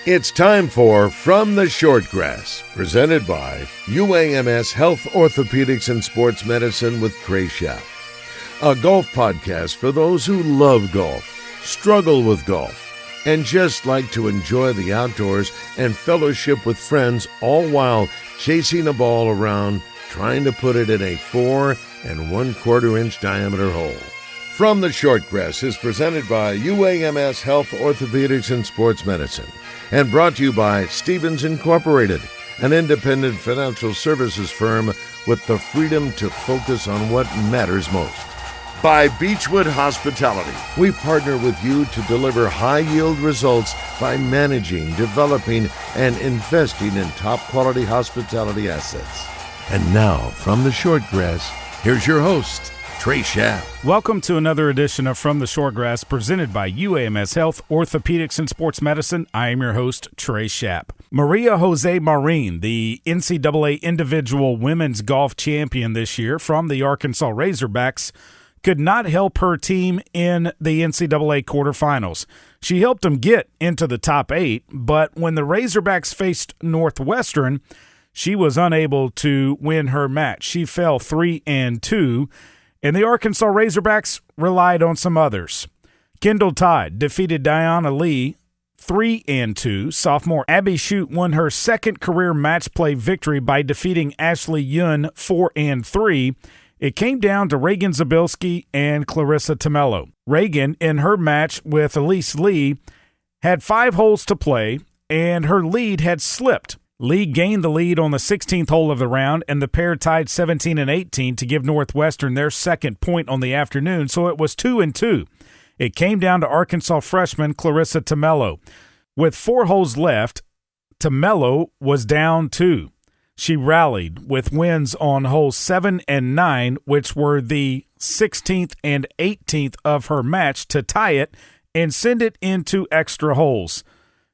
It's time for From the Shortgrass, presented by UAMS Health, Orthopedics, and Sports Medicine with Trey Schaap. A golf podcast for those who love golf, struggle with golf, and just like to enjoy the outdoors and fellowship with friends, all while chasing a ball around, trying to put it in a 4 1/4 inch diameter hole. From the Shortgrass is presented by UAMS Health, Orthopedics, and Sports Medicine, and brought to you by Stevens Incorporated, an independent financial services firm with the freedom to focus on what matters most. By Beechwood Hospitality, we partner with you to deliver high-yield results by managing, developing, and investing in top-quality hospitality assets. And now, from the Shortgrass, here's your host, Trey Schaap. Welcome to another edition of From the Shortgrass, presented by UAMS Health, Orthopedics, and Sports Medicine. I am your host, Trey Schaap. Maria Jose Marin, the NCAA individual women's golf champion this year from the Arkansas Razorbacks, could not help her team in the NCAA quarterfinals. She helped them get into the top 8, but when the Razorbacks faced Northwestern, she was unable to win her match. She fell 3-2. And the Arkansas Razorbacks relied on some others. Kendall Tide defeated Diana Lee 3-2. Sophomore Abby Shute won her second career match play victory by defeating Ashley Yun 4-3. It came down to Reagan Zabilski and Clarissa Tomello. Reagan, in her match with Elise Lee, had 5 holes to play, and her lead had slipped. Lee gained the lead on the 16th hole of the round, and the pair tied 17-18 to give Northwestern their second point on the afternoon, so it was 2-2. It came down to Arkansas freshman Clarissa Tomello. With 4 holes left, Tomello was down 2. She rallied with wins on holes 7 and 9, which were the 16th and 18th of her match, to tie it and send it into extra holes.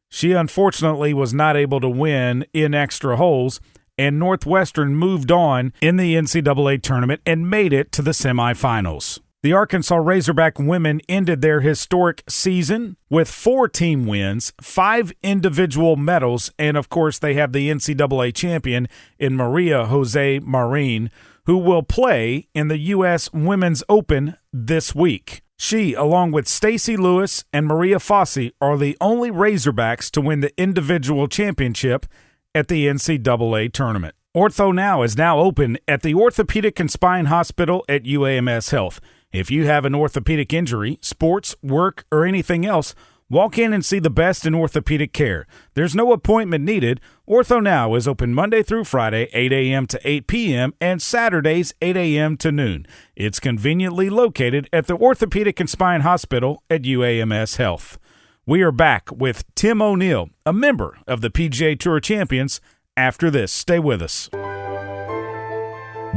She unfortunately was not able to win in extra holes, and Northwestern moved on in the NCAA tournament and made it to the semifinals. The Arkansas Razorback women ended their historic season with 4 team wins, 5 individual medals, and of course they have the NCAA champion in Maria Jose Marin, who will play in the U.S. Women's Open this week. She, along with Stacey Lewis and Maria Fossey, are the only Razorbacks to win the individual championship at the NCAA tournament. Ortho Now is now open at the Orthopedic and Spine Hospital at UAMS Health. If you have an orthopedic injury, sports, work, or anything else, walk in and see the best in orthopedic care. There's no appointment needed. Ortho Now is open Monday through Friday, 8 a.m. to 8 p.m., and Saturdays, 8 a.m. to noon. It's conveniently located at the Orthopedic and Spine Hospital at UAMS Health. We are back with Tim O'Neill, a member of the PGA Tour Champions, after this. Stay with us.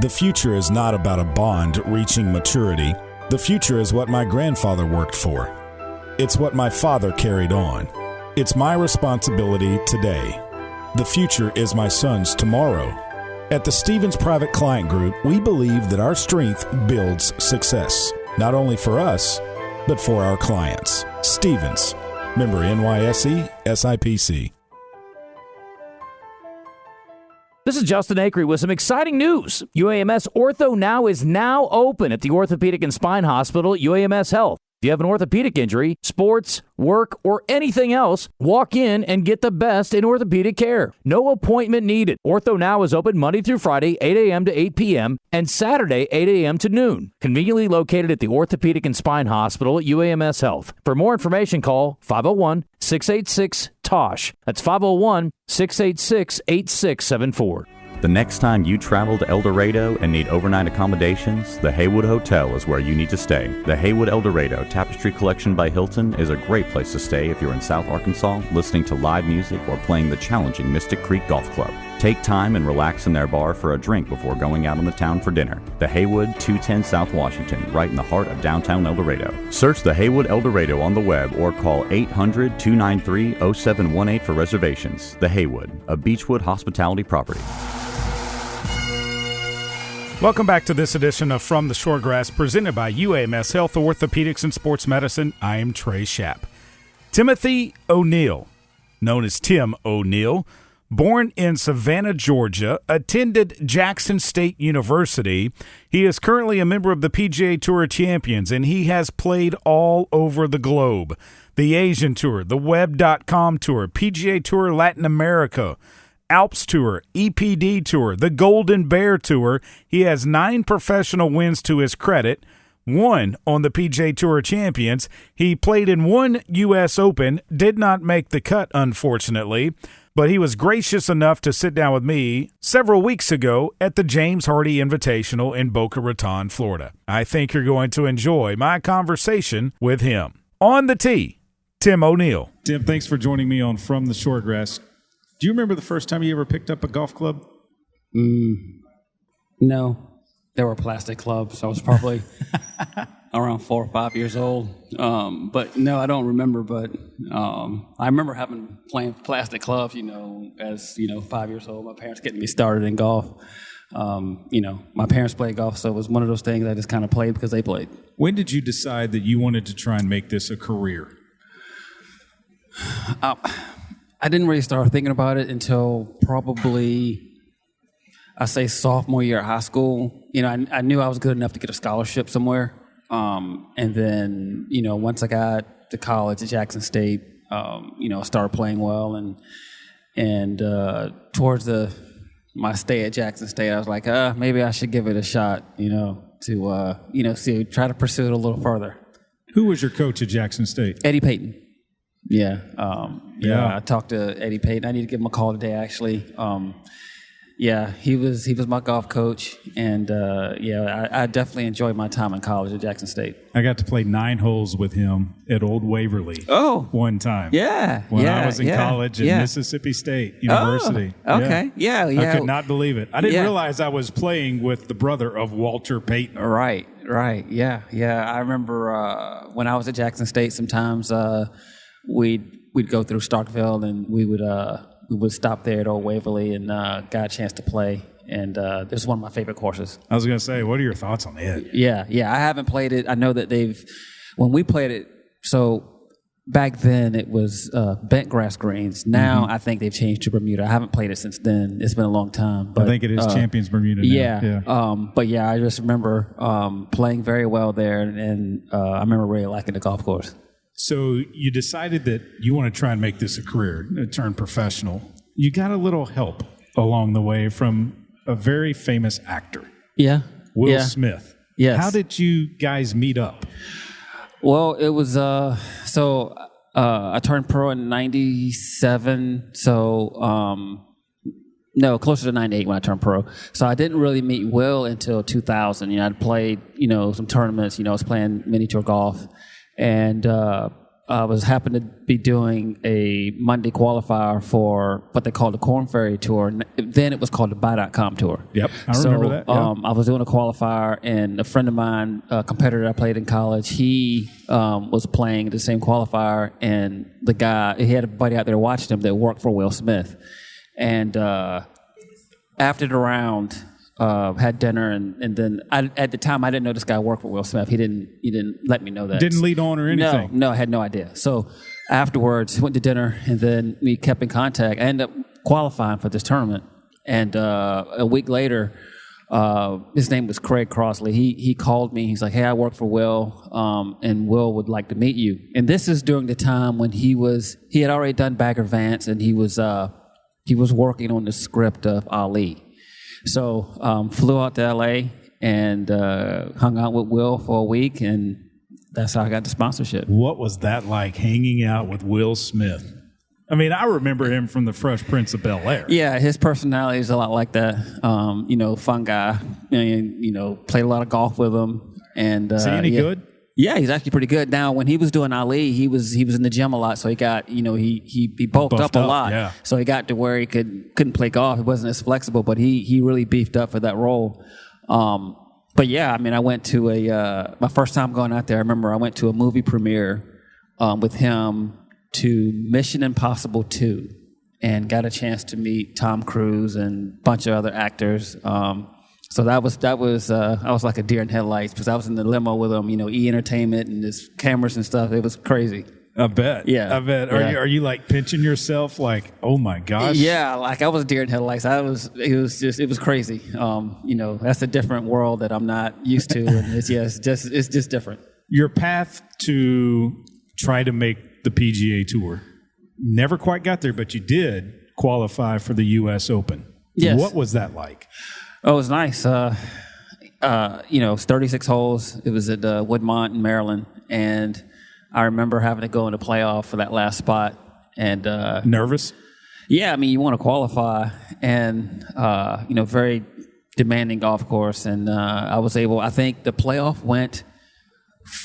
The future is not about a bond reaching maturity. The future is what my grandfather worked for. It's what my father carried on. It's my responsibility today. The future is my son's tomorrow. At the Stevens Private Client Group, we believe that our strength builds success, not only for us, but for our clients. Stevens, member NYSE, SIPC. This is Justin Acree with some exciting news. UAMS Ortho Now is now open at the Orthopedic and Spine Hospital at UAMS Health. If you have an orthopedic injury, sports, work, or anything else, walk in and get the best in orthopedic care. No appointment needed. Ortho Now is open Monday through Friday, 8 a.m. to 8 p.m., and Saturday, 8 a.m. to noon. Conveniently located at the Orthopedic and Spine Hospital at UAMS Health. For more information, call 501-686-TOSH. That's 501-686-8674. The next time you travel to El Dorado and need overnight accommodations, the Haywood Hotel is where you need to stay. The Haywood El Dorado Tapestry Collection by Hilton is a great place to stay if you're in South Arkansas listening to live music or playing the challenging Mystic Creek Golf Club. Take time and relax in their bar for a drink before going out on the town for dinner. The Haywood, 210 South Washington, right in the heart of downtown El Dorado. Search the Haywood El Dorado on the web or call 800-293-0718 for reservations. The Haywood, a Beechwood hospitality property. Welcome back to this edition of From the Shortgrass, presented by UAMS Health, Orthopedics, and Sports Medicine. I am Trey Schaap. Timothy O'Neill known as Tim O'Neill. Born in Savannah, Georgia, attended Jackson State University. He is currently a member of the PGA Tour Champions, and he has played all over the globe. The Asian Tour, the Web.com Tour, PGA Tour Latin America, Alps Tour, EPD Tour, the Golden Bear Tour. He has 9 professional wins to his credit, 1 on the PGA Tour Champions. He played in 1 U.S. Open, did not make the cut, unfortunately, but he was gracious enough to sit down with me several weeks ago at the James Hardy Invitational in Boca Raton, Florida. I think you're going to enjoy my conversation with him. On the tee, Tim O'Neill. Tim, thanks for joining me on From the Shortgrass. Do you remember the first time you ever picked up a golf club? No. They were plastic clubs. I was probably around 4 or 5 years old. But no, I don't remember. But I remember playing plastic clubs, as 5 years old. My parents getting me started in golf. My parents played golf, so it was one of those things I just kind of played because they played. When did you decide that you wanted to try and make this a career? I didn't really start thinking about it until probably, I say, sophomore year of high school. I knew I was good enough to get a scholarship somewhere. And then, once I got to college at Jackson State, I started playing well. And towards my stay at Jackson State, I was like, maybe I should give it a shot, try to pursue it a little further. Who was your coach at Jackson State? Eddie Payton. Yeah. I talked to Eddie Payton. I need to give him a call today, actually. He was my golf coach, and I definitely enjoyed my time in college at Jackson State. I got to play 9 holes with him at Old Waverly. One time. When I was in college at Mississippi State University. Okay. Yeah. I could not believe it. I didn't realize I was playing with the brother of Walter Payton. Right. Yeah. I remember when I was at Jackson State, sometimes we'd go through Starkville, and we would stop there at Old Waverly and got a chance to play. And this is one of my favorite courses. I was going to say, what are your thoughts on it? Yeah. I haven't played it. I know that when we played it, so back then it was bent grass greens. Now I think they've changed to Bermuda. I haven't played it since then. It's been a long time. But, I think it is Champions Bermuda now. I just remember playing very well there, and I remember really liking the golf course. So you decided that you want to try and make this a career, turn professional. You got a little help along the way from a very famous actor. Yeah. Will Smith. Yes. How did you guys meet up? Well, it was, I turned pro in 97, closer to 98 when I turned pro. So I didn't really meet Will until 2000. I'd played, some tournaments, I was playing mini tour golf. And I was happened to be doing a Monday qualifier for what they called the Korn Ferry Tour. Then it was called the Buy.com Tour. Yep, I remember that. Yeah. I was doing a qualifier, and a friend of mine, a competitor I played in college, he was playing the same qualifier, and the guy, he had a buddy out there watching him that worked for Will Smith. And after the round, had dinner, and then at the time I didn't know this guy worked for Will Smith. He didn't let me know that. Didn't lead on or anything? No, I had no idea. So afterwards, went to dinner, and then we kept in contact. I ended up qualifying for this tournament, and a week later, his name was Craig Crossley. He called me. He's like, "Hey, I work for Will, and Will would like to meet you." And this is during the time when he had already done Bagger Vance, and he was working on the script of Ali. So flew out to L.A. and hung out with Will for a week, and that's how I got the sponsorship. What was that like, hanging out with Will Smith? I mean, I remember him from The Fresh Prince of Bel-Air. Yeah, his personality is a lot like that. Fun guy. Played a lot of golf with him. And is he any good? Yeah, he's actually pretty good. Now, when he was doing Ali, he was in the gym a lot, so he got, he bulked up a lot. Yeah. So he got to where he couldn't play golf. He wasn't as flexible, but he really beefed up for that role. But yeah, I mean, I went to my first time going out there, I remember I went to a movie premiere with him to Mission Impossible 2 and got a chance to meet Tom Cruise and a bunch of other actors. So I was like a deer in headlights because I was in the limo with him, E! Entertainment and his cameras and stuff. It was crazy. I bet. Yeah. I bet. Yeah. Are you like pinching yourself like, oh my gosh? Yeah, like I was deer in headlights. It was crazy. That's a different world that I'm not used to, and it's just different. Your path to try to make the PGA Tour never quite got there, but you did qualify for the U.S. Open. Yes. What was that like? Oh, it was nice. It's 36 holes. It was at Woodmont in Maryland, and I remember having to go in the playoff for that last spot. And nervous? Yeah, I mean, you want to qualify, and very demanding golf course. And I think the playoff went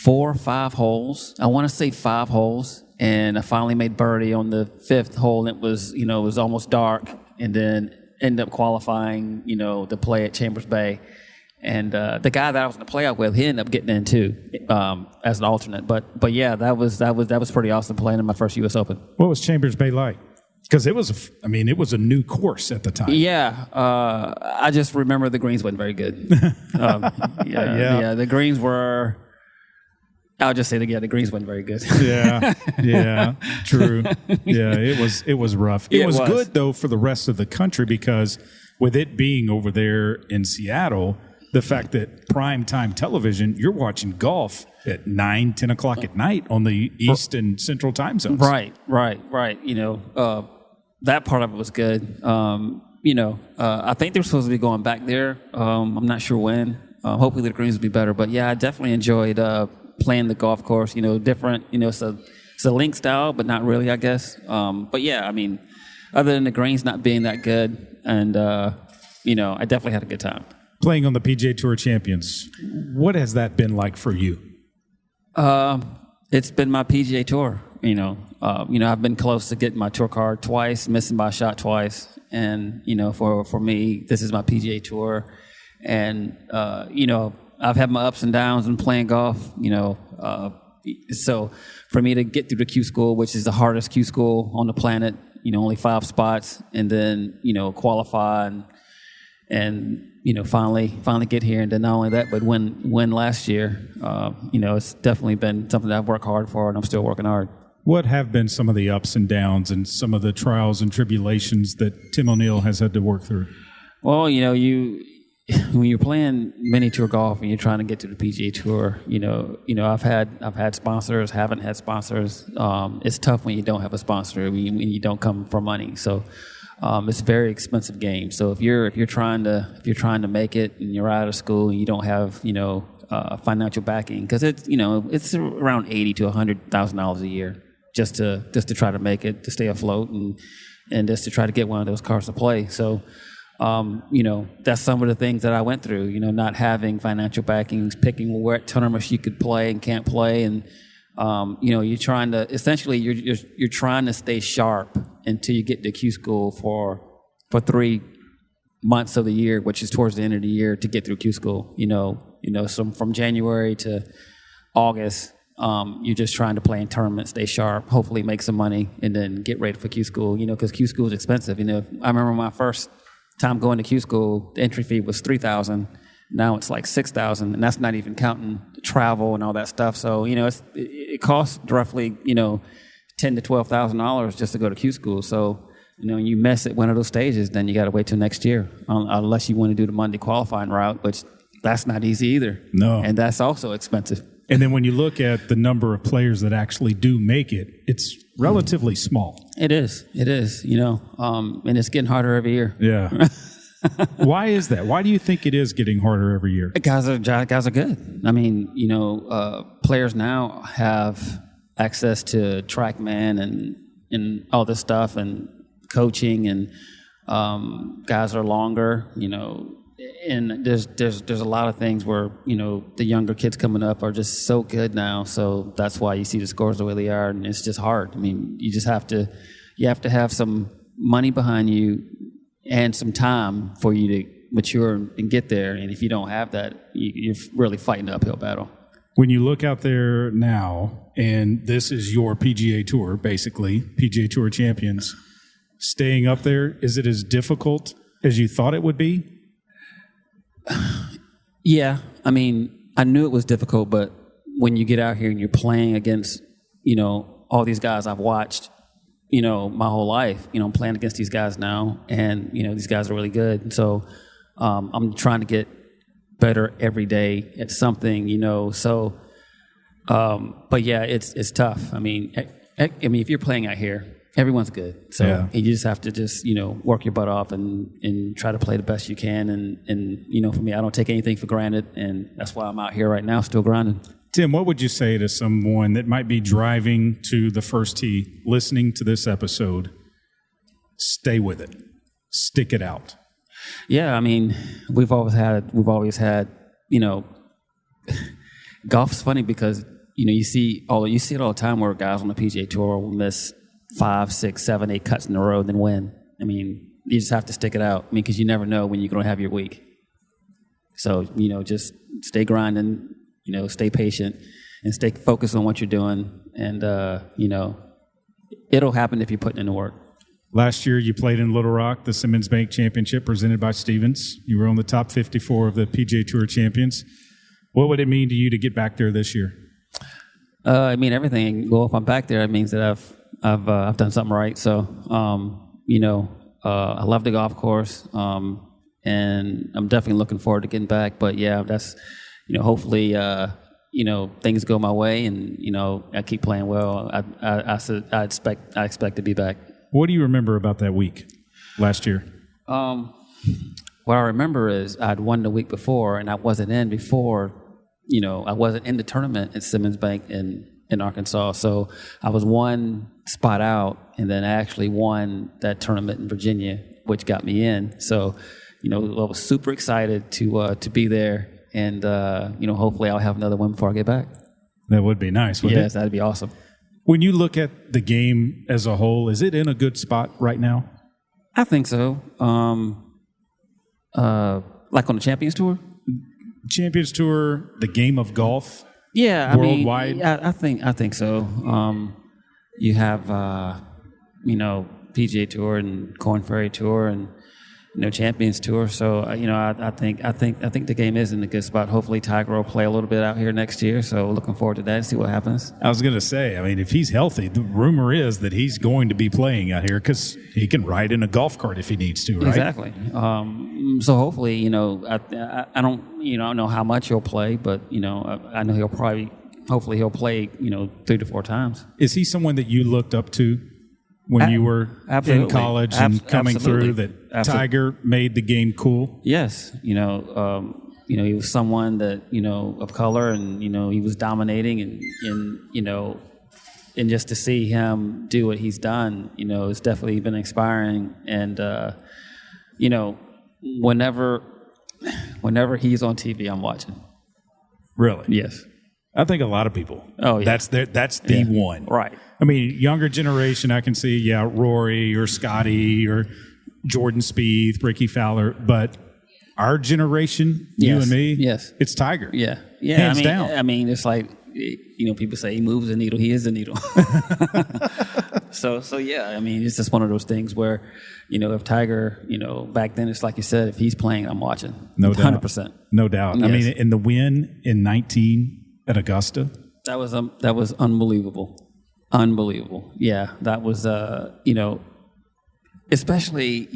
4 or 5 holes. I want to say 5 holes, and I finally made birdie on the 5th hole. And it was almost dark, and then ended up qualifying, to play at Chambers Bay. And the guy that I was in the playoff with, he ended up getting in too as an alternate. But yeah, that was pretty awesome playing in my first U.S. Open. What was Chambers Bay like? Because it was a new course at the time. Yeah, I just remember the greens wasn't very good. The greens were. I'll just say the greens wasn't very good. Yeah, true. Yeah, it was rough. It was good though for the rest of the country because with it being over there in Seattle, the fact that primetime television, you're watching golf at 9, 10 o'clock at night on the East and Central time zones. Right. That part of it was good. I think they're supposed to be going back there. I'm not sure when. Hopefully the greens will be better. But yeah, I definitely enjoyed playing the golf course. Different. It's a link style, but not really, I guess. But yeah, I mean, other than the greens not being that good, and I definitely had a good time. Playing on the PGA Tour Champions, what has that been like for you? It's been my PGA Tour. I've been close to getting my tour card twice, missing by a shot twice, and for me, this is my PGA Tour, and I've had my ups and downs in playing golf. So for me to get through the Q School, which is the hardest Q School on the planet, only 5 spots, and then qualify and finally get here, and then not only that, but win last year. It's definitely been something that I've worked hard for, and I'm still working hard. What have been some of the ups and downs and some of the trials and tribulations that Tim O'Neill has had to work through? Well, when you're playing mini tour golf and you're trying to get to the PGA Tour, I've had sponsors, haven't had sponsors. It's tough when you don't have a sponsor, when you don't come for money. So it's a very expensive game. So if you're trying to make it and you're out of school and you don't have financial backing, because it's around $80,000 to $100,000 a year just to try to make it, to stay afloat, and just to try to get one of those cars to play. So that's some of the things that I went through. Not having financial backings, picking what tournaments you could play and can't play, and you're trying to stay sharp until you get to Q School for 3 months of the year, which is towards the end of the year, to get through Q School. So from January to August, you're just trying to play in tournaments, stay sharp, hopefully make some money, and then get ready for Q School. Because Q School is expensive. I remember my first time going to Q School, the entry fee was $3,000. Now it's like $6,000, and that's not even counting the travel and all that stuff. So it costs roughly $10,000 to $12,000 just to go to Q School. So when you miss at one of those stages, then you got to wait till next year, unless you want to do the Monday qualifying route, which that's not easy either. No, and that's also expensive. And then when you look at the number of players that actually do make it, it's relatively small. It is, and it's getting harder every year. Yeah. Why is that? Why do you think it is getting harder every year? Guys are good. I mean, players now have access to TrackMan and all this stuff, and coaching, and guys are longer, and there's a lot of things where the younger kids coming up are just so good now, so that's why you see the scores the way they are, and it's just hard. I mean, you have to have some money behind you and some time for you to mature and get there, and if you don't have that, you're really fighting an uphill battle. When you look out there now, and this is your PGA Tour, basically PGA Tour Champions, staying up there, is it as difficult as you thought it would be? Yeah, I mean, I knew it was difficult, but when you get out here and you're playing against, all these guys I've watched, my whole life. I'm playing against these guys now, and these guys are really good. And so I'm trying to get better every day at something. So, but yeah, it's tough. I mean, if you're playing out here, everyone's good. So you just have to work your butt off and try to play the best you can. And for me, I don't take anything for granted, and that's why I'm out here right now, still grinding. Tim, what would you say to someone that might be driving to the first tee, listening to this episode? Stay with it. Stick it out. Yeah, I mean, we've always had, golf's funny because, you see it all the time where guys on the PGA Tour will miss 5, 6, 7, 8 cuts in a row and then win. I mean, you just have to stick it out. Because you never know when you're going to have your week. So, just stay grinding. Stay patient and stay focused on what you're doing. And, it'll happen if you're putting in the work. Last year, you played in Little Rock, the Simmons Bank Championship presented by Stevens. You were on the top 54 of the PGA Tour champions. What would it mean to you to get back there this year? Everything. Well, if I'm back there, it means that I've done something right. So, I love the golf course, and I'm definitely looking forward to getting back. But yeah, that's, hopefully, things go my way, and I keep playing well. I expect to be back. What do you remember about that week last year? What I remember is I'd won the week before, and I wasn't in before. I wasn't in the tournament at Simmons Bank in Arkansas, so I was one spot out, and then I actually won that tournament in Virginia, which got me in. So, I was super excited to be there. And, hopefully I'll have another win before I get back. That would be nice, wouldn't it? Yes, that'd be awesome. When you look at the game as a whole, is it in a good spot right now? I think so. Like on the Champions Tour? Champions Tour, the game of golf? Yeah, worldwide? I think so. You have, PGA Tour and Korn Ferry Tour and Champions Tour. So I think the game is in a good spot. Hopefully Tiger will play a little bit out here next year. So looking forward to that and see what happens. I was going to say, if he's healthy, the rumor is that he's going to be playing out here because he can ride in a golf cart if he needs to, right? Exactly. So hopefully, I don't know how much he'll play, but I know hopefully he'll play 3 to 4 times. Is he someone that you looked up to when you were in college and coming through, that Tiger made the game cool? Yes. He was someone that, of color, and, he was dominating, and just to see him do what he's done, it's definitely been inspiring. And, whenever he's on TV, I'm watching. Really? Yes. I think a lot of people. Oh, yeah. That's the one. Right. Younger generation, I can see, Rory or Scotty or Jordan Spieth, Ricky Fowler, but our generation, you and me, it's Tiger. Yeah. Hands down. It's like, people say he moves the needle, he is the needle. So yeah, it's just one of those things where, if Tiger, back then, it's like you said, if he's playing, I'm watching. No doubt. 100%. No doubt. Yes. In the win in 19 at Augusta. That was unbelievable. Unbelievable. Yeah, that was, especially,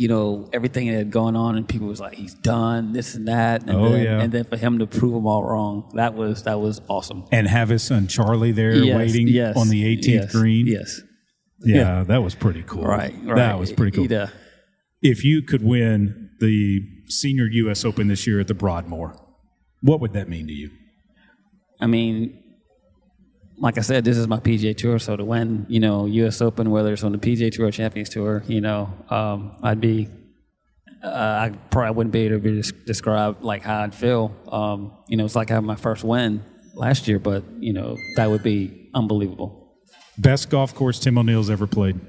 everything that had gone on, and people was like, he's done this and that. And and then for him to prove them all wrong, that was awesome. And have his son Charlie there waiting on the 18th green. Yes. Yeah, that was pretty cool. Right. That was pretty cool. Yeah. If you could win the Senior U.S. Open this year at the Broadmoor, what would that mean to you? Like I said, this is my PGA Tour, so to win, U.S. Open, whether it's on the PGA Tour or Champions Tour, I probably wouldn't be able to describe like how I'd feel. It's like having my first win last year, but that would be unbelievable. Best golf course Tim O'Neill's ever played?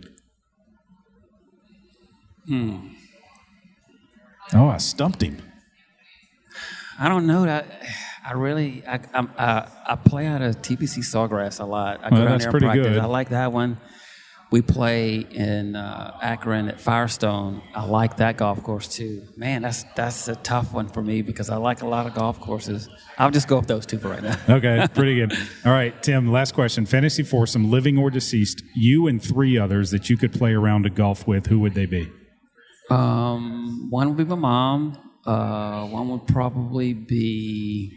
Oh, I stumped him. I don't know that. I play out of TPC Sawgrass a lot. I go down there and practice. Good. I like that one. We play in Akron at Firestone. I like that golf course too. Man, that's a tough one for me because I like a lot of golf courses. I'll just go with those two for right now. Okay, pretty good. All right, Tim, last question. Fantasy foursome, living or deceased, you and 3 others that you could play around to golf with, who would they be? One would be my mom. One would probably be...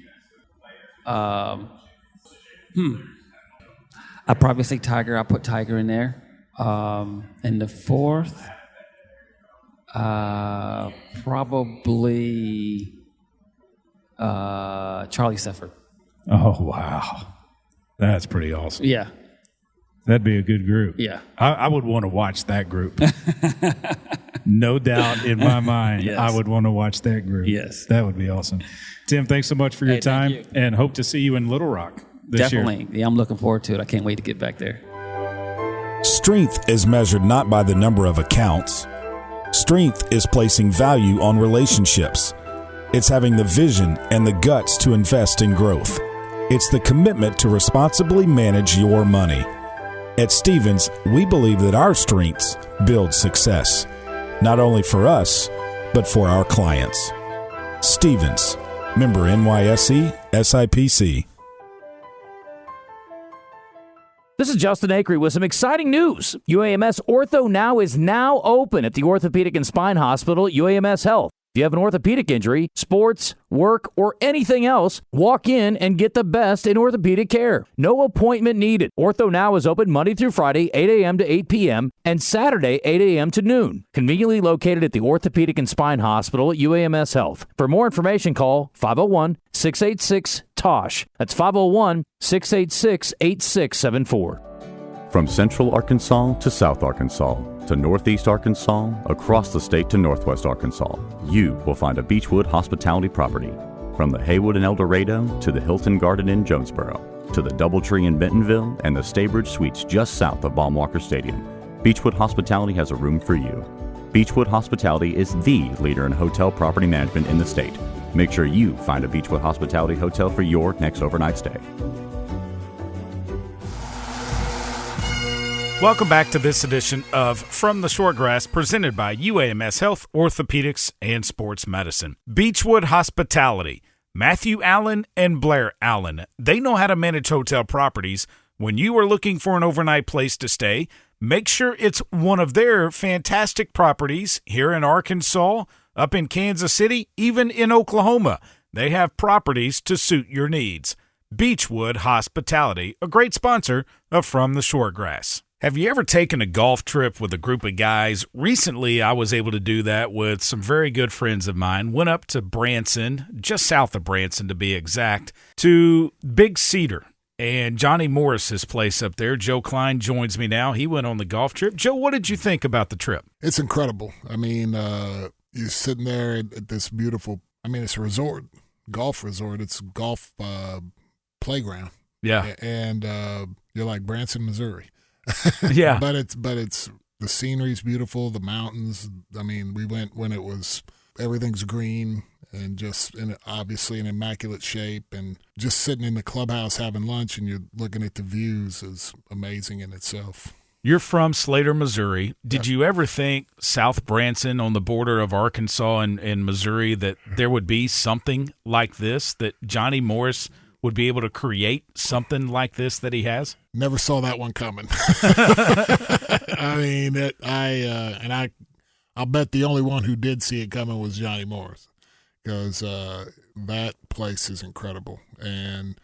I'd probably say Tiger. I'll put Tiger in there. And the 4th, probably Charlie Sefford. Oh, wow. That's pretty awesome. Yeah. That'd be a good group. Yeah. I would want to watch that group. No doubt in my mind, Yes. I would want to watch that group. Yes. That would be awesome. Tim, thanks so much for your time, thank you. and hope to see you in Little Rock this year. Definitely. Yeah, I'm looking forward to it. I can't wait to get back there. Strength is measured not by the number of accounts. Strength is placing value on relationships. It's having the vision and the guts to invest in growth. It's the commitment to responsibly manage your money. At Stephens, we believe that our strengths build success, not only for us, but for our clients. Stephens, member NYSE, SIPC. This is Justin Acree with some exciting news. UAMS Ortho Now is now open at the Orthopedic and Spine Hospital at UAMS Health. If you have an orthopedic injury, sports, work, or anything else, walk in and get the best in orthopedic care. No appointment needed. Ortho Now is open Monday through Friday, 8 a.m. to 8 p.m., and Saturday, 8 a.m. to noon. Conveniently located at the Orthopedic and Spine Hospital at UAMS Health. For more information, call 501-686-TOSH. That's 501-686-8674. From Central Arkansas to South Arkansas to Northeast Arkansas, across the state to Northwest Arkansas, you will find a Beechwood hospitality property. From the Haywood in El Dorado to the Hilton Garden in Jonesboro to the Doubletree in Bentonville and the Staybridge Suites just south of Baumwalker Stadium, Beechwood Hospitality has a room for you. Beechwood Hospitality is the leader in hotel property management in the state. Make sure you find a Beechwood Hospitality hotel for your next overnight stay. Welcome back to this edition of From the Shortgrass, presented by UAMS Health, Orthopedics, and Sports Medicine. Beechwood Hospitality, Matthew Allen and Blair Allen. They know how to manage hotel properties. When you are looking for an overnight place to stay, make sure it's one of their fantastic properties here in Arkansas, up in Kansas City, even in Oklahoma. They have properties to suit your needs. Beechwood Hospitality, a great sponsor of From the Shortgrass. Have you ever taken a golf trip with a group of guys? Recently, I was able to do that with some very good friends of mine. Went up to Branson, just south of Branson to be exact, to Big Cedar and Johnny Morris's place up there. Joe Klein joins me now. He went on the golf trip. Joe, what did you think about the trip? It's incredible. I mean, you're sitting there at this beautiful, it's a resort, golf resort. It's a golf playground. Yeah. And you're like Branson, Missouri. Yeah. But it's the scenery's beautiful, the mountains. We went when everything's green and just obviously in immaculate shape, and just sitting in the clubhouse having lunch and you're looking at the views is amazing in itself. You're from Slater, Missouri. Did you ever think South Branson on the border of Arkansas and Missouri that there would be something like this, that Johnny Morris would be able to create something like this that he has? Never saw that one coming. I'll bet the only one who did see it coming was Johnny Morris, because that place is incredible. And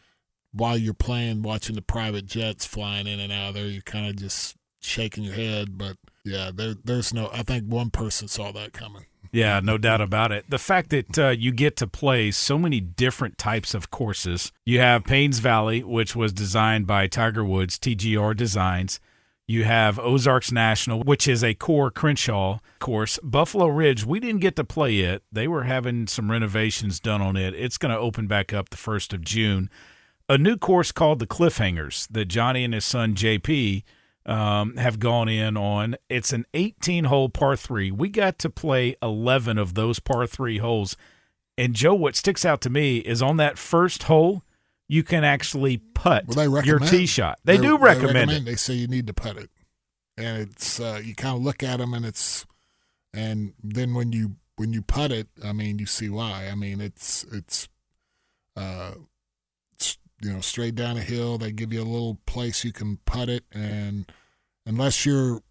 while you're playing, watching the private jets flying in and out of there, you're kind of just shaking your head. But yeah, I think one person saw that coming. Yeah, no doubt about it. The fact that you get to play so many different types of courses. You have Paynes Valley, which was designed by Tiger Woods, TGR Designs. You have Ozarks National, which is a core Crenshaw course. Buffalo Ridge, we didn't get to play it. They were having some renovations done on it. It's going to open back up the 1st of June. A new course called the Cliffhangers that Johnny and his son JP have gone in on. It's an 18-hole par 3. We got to play 11 of those par 3 holes. And, Joe, what sticks out to me is on that first hole, you can actually putt your tee shot. They do recommend it. They say you need to putt it. and it's you kind of look at them, and then when you putt it, I mean, you see why. I mean, it's straight down a hill. They give you a little place you can putt it, and unless you're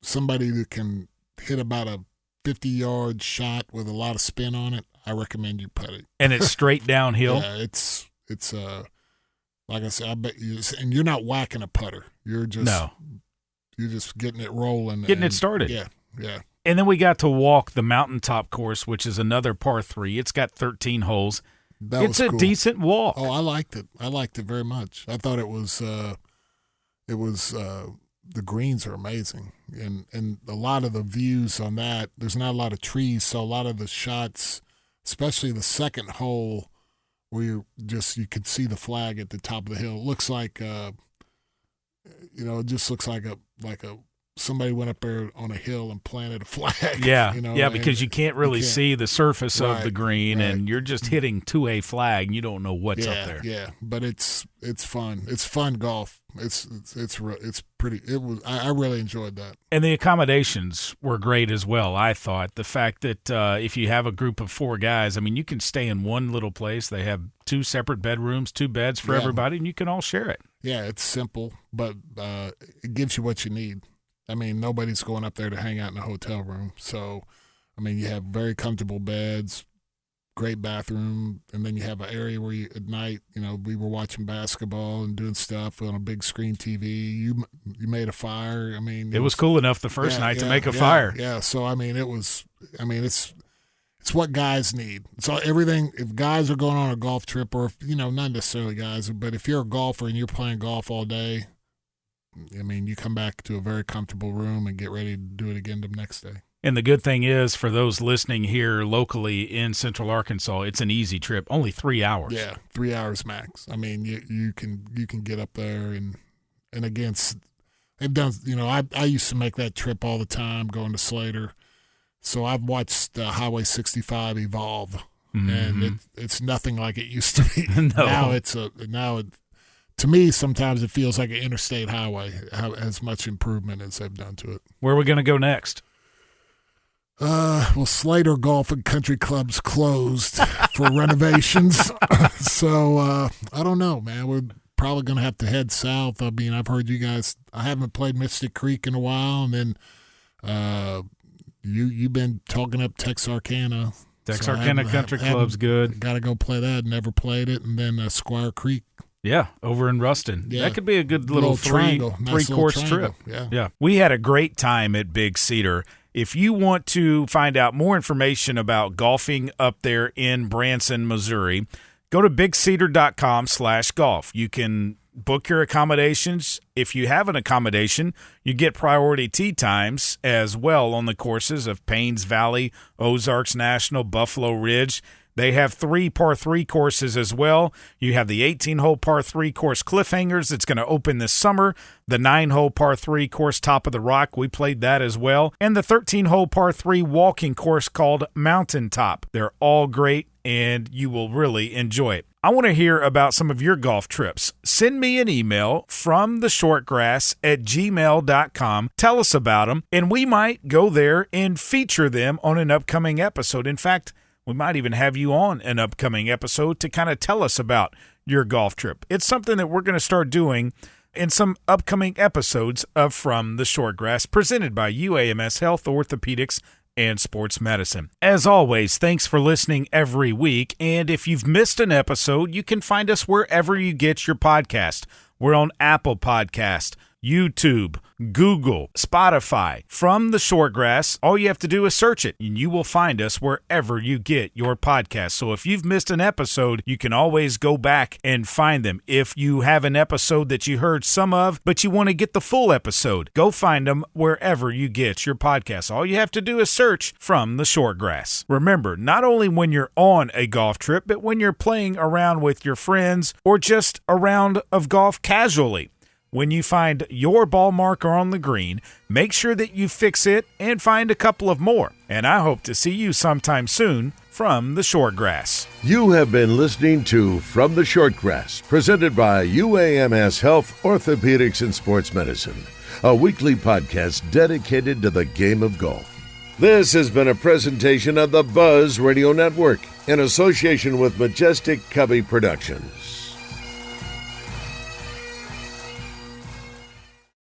somebody that can hit about a 50-yard shot with a lot of spin on it, I recommend you putt it. And it's straight downhill? Yeah, it's like I said, I bet you, and you're not whacking a putter. You're just getting it rolling. Getting it started. Yeah. And then we got to walk the mountaintop course, which is another par 3. It's got 13 holes. It's a cool. decent walk. Oh, I liked it. I liked it very much. I thought it was the greens are amazing, and a lot of the views on that. There's not a lot of trees, so a lot of the shots, especially the second hole, where you could see the flag at the top of the hill. It looks like, it just looks like a somebody went up there on a hill and planted a flag. Yeah, because you can't really see the surface of the green, right. and you're just hitting to a flag, and you don't know what's up there. Yeah, but it's fun. It's fun golf. It's pretty. I really enjoyed that. And the accommodations were great as well, I thought. The fact that if you have a group of 4 guys, I mean, you can stay in one little place. They have 2 separate bedrooms, 2 beds for everybody, and you can all share it. Yeah, it's simple, but it gives you what you need. I mean, nobody's going up there to hang out in a hotel room. So, I mean, you have very comfortable beds, great bathroom, and then you have an area where you, at night, we were watching basketball and doing stuff on a big screen TV. You made a fire. I mean, it was cool enough the first night to make a fire. Yeah. So, I mean, it's what guys need. So everything, if guys are going on a golf trip, or if, not necessarily guys, but if you're a golfer and you're playing golf all day, I mean, you come back to a very comfortable room and get ready to do it again the next day. And the good thing is, for those listening here locally in Central Arkansas, it's an easy trip, only 3 hours. Yeah, 3 hours max. I mean, you can get up there and again, they've done. I used to make that trip all the time going to Slater, so I've watched Highway 65 evolve, and it's nothing like it used to be. No. To me, sometimes it feels like an interstate highway, as much improvement as they've done to it. Where are we going to go next? Well, Slater Golf and Country Club's closed for renovations. So, I don't know, man. We're probably going to have to head south. I mean, I've heard you guys – I haven't played Mystic Creek in a while, and then you've been talking up Texarkana. Texarkana Country Club's good. Got to go play that. Never played it. And then Squire Creek. Yeah, over in Ruston. Yeah. That could be a good little three-course trip. Yeah. We had a great time at Big Cedar. If you want to find out more information about golfing up there in Branson, Missouri, go to bigcedar.com/golf. You can book your accommodations. If you have an accommodation, you get priority tee times as well on the courses of Paynes Valley, Ozarks National, Buffalo Ridge. They have 3 par 3 courses as well. You have the 18-hole par 3 course Cliffhangers that's going to open this summer. The 9-hole par 3 course Top of the Rock, we played that as well. And the 13-hole par 3 walking course called Mountaintop. They're all great, and you will really enjoy it. I want to hear about some of your golf trips. Send me an email from theshortgrass@gmail.com. Tell us about them, and we might go there and feature them on an upcoming episode. In fact, we might even have you on an upcoming episode to kind of tell us about your golf trip. It's something that we're going to start doing in some upcoming episodes of From the Shortgrass, presented by UAMS Health, Orthopedics, and Sports Medicine. As always, thanks for listening every week. And if you've missed an episode, you can find us wherever you get your podcast. We're on Apple Podcast, YouTube, Google, Spotify. From the Shortgrass, all you have to do is search it, and you will find us wherever you get your podcast. So if you've missed an episode, you can always go back and find them. If you have an episode that you heard some of, but you want to get the full episode, go find them wherever you get your podcast. All you have to do is search From the Shortgrass. Remember, not only when you're on a golf trip, but when you're playing around with your friends or just a round of golf casually, When you find your ball marker on the green, make sure that you fix it and find a couple of more. And I hope to see you sometime soon from the Shortgrass. You have been listening to From the Shortgrass, presented by UAMS Health, Orthopedics, and Sports Medicine, a weekly podcast dedicated to the game of golf. This has been a presentation of the Buzz Radio Network in association with Majestic Cubby Productions.